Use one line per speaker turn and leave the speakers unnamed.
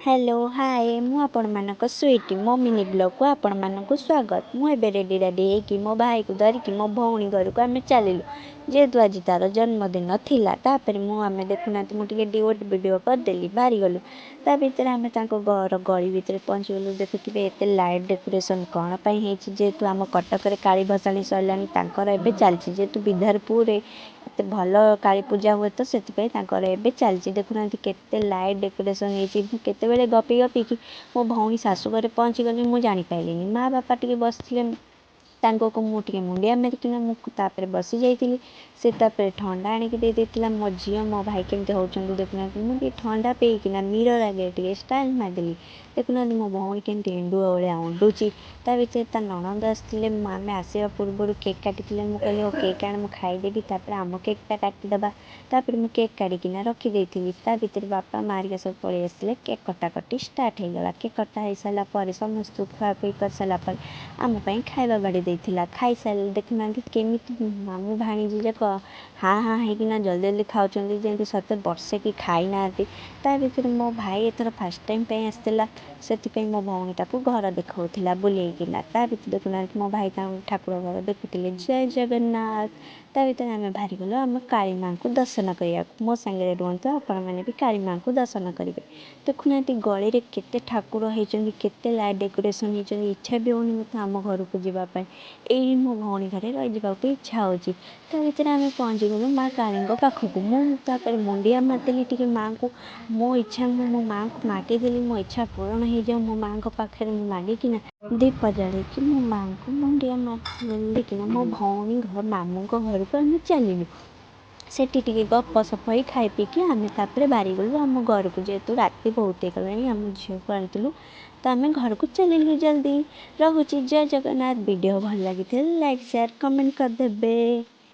Hello hi मु आपण मानक स्वीटी मो मिनी ब्लॉग को आपण मानक स्वागत मु एबे रेडी रेडी होइकी मो भाई को धरिकी मो भौणी घर को आमे चलिलु जेहेतु आज तार जन्मदिन थिला तापर मु आमे देखुना मु टिके डिओट वीडियो करदेली बाहरी गलु ता भितर आमे तांको घर गली भितर पहुँचीगलु देखुथिबे एते लाइट डेकोरेशन कौन पई हेछि जेहेतु आम कटक रे काली भसाणी सरलानी तांकर एबे चलछि जेहेतु विधारपुर रे एते भल काली पूजा हुए तो सेतिपई तांकर एबे चलछि देखुना केते लाइट डेकोरेशन हेछि केतेबेले गपी गपी कि मो भौणी शाशु घरे पहुँची गली मु जानी पाइलिनी माँ बापा टिके बसिथिले तांको को मु टिके मुंडिया मारिकिना मु तापर बसी जाइतिली से तापर ठंडा आनिकी दे देतिला मो झियो मो भाई केमते होउछन्ती देखुना मु टिके ठंडा पेइकिना मिरर आगे टिके स्टाइल मारिदेली देखुना मो भौणी केमते एंडुआ भलिया उंडुची ता भितर ता ननद आसिथिले आमे आसिबा पूर्वरु केक काटिथिले मु कहली ओ केक आण मु खाइदेबी तापर आम केक टा काटिदबा तापर मु केक काटिकिना रखी देइथिली ता भितर बापा मारिका सब पळेइ आसिथिले केक कटाकटी स्टार्ट हेगला केक कटा हेइ सारला परे समस्त खुआपी कर सारला परे आम पई खाइबा बाड़ी देइथिला खाइ सारले देखुनांती केमिति मामू भाणीजी जाक हाँ हाँ हेकिना जल्दी जल्दी खाउछन्ती जेमति सते वर्षे की खाइ नाहांती ता भितर मो भाई एथर फर्स्ट टाइम पई आसिथिला सेतिपई मो भौणी ताकू घर देखौथिला बुलेइकिना ता भितर देखुनांती मो भाई ठाकुर घर देखुथिले जय जगन्नाथ ता भितर आमे बाहरी गलु आमे काली माँ को दर्शन करियाकु मो सांगे रुहंतु आपण माने भी काली माँ को दर्शन करिवे देखुनांती गली रे केते ठाकुर हेइचन्ती केते लाइट डेकोरेशन हेइचन्ती इच्छा भी होउनी मते आम घर को जिबा पई एई मो भौणी घरे रहि जिबाकू इच्छा होउची ता भितर आमे पहुँची गलु माँ कालीଙ୍କ पाखकू मु तापर मुंडिया मारिदेली टिके माँ को मो इच्छा मो माँ को मागिदेली मो इच्छा पूर्ण हेइजाऊ मो माँ को पाखरे मु मागिकिना दीप जळेइकी मो माँ को मुंडिया मारिकिना मो भौणी घर मामूଙ୍କ घरକୁ ଆମେ ଚାଲିଲୁ सेठी टिके गप सप होई खाई पीकी आमे तापर बाहरी गलु आम घर को जेहेतु राति बहुत हेगलानी आम झियो को आनिथिलु तो आमे घर को चलिलु जल्दी रहुची जय जगन्नाथ वीडियो भल लागिथिले लाइक शेयर कमेंट करदेबे।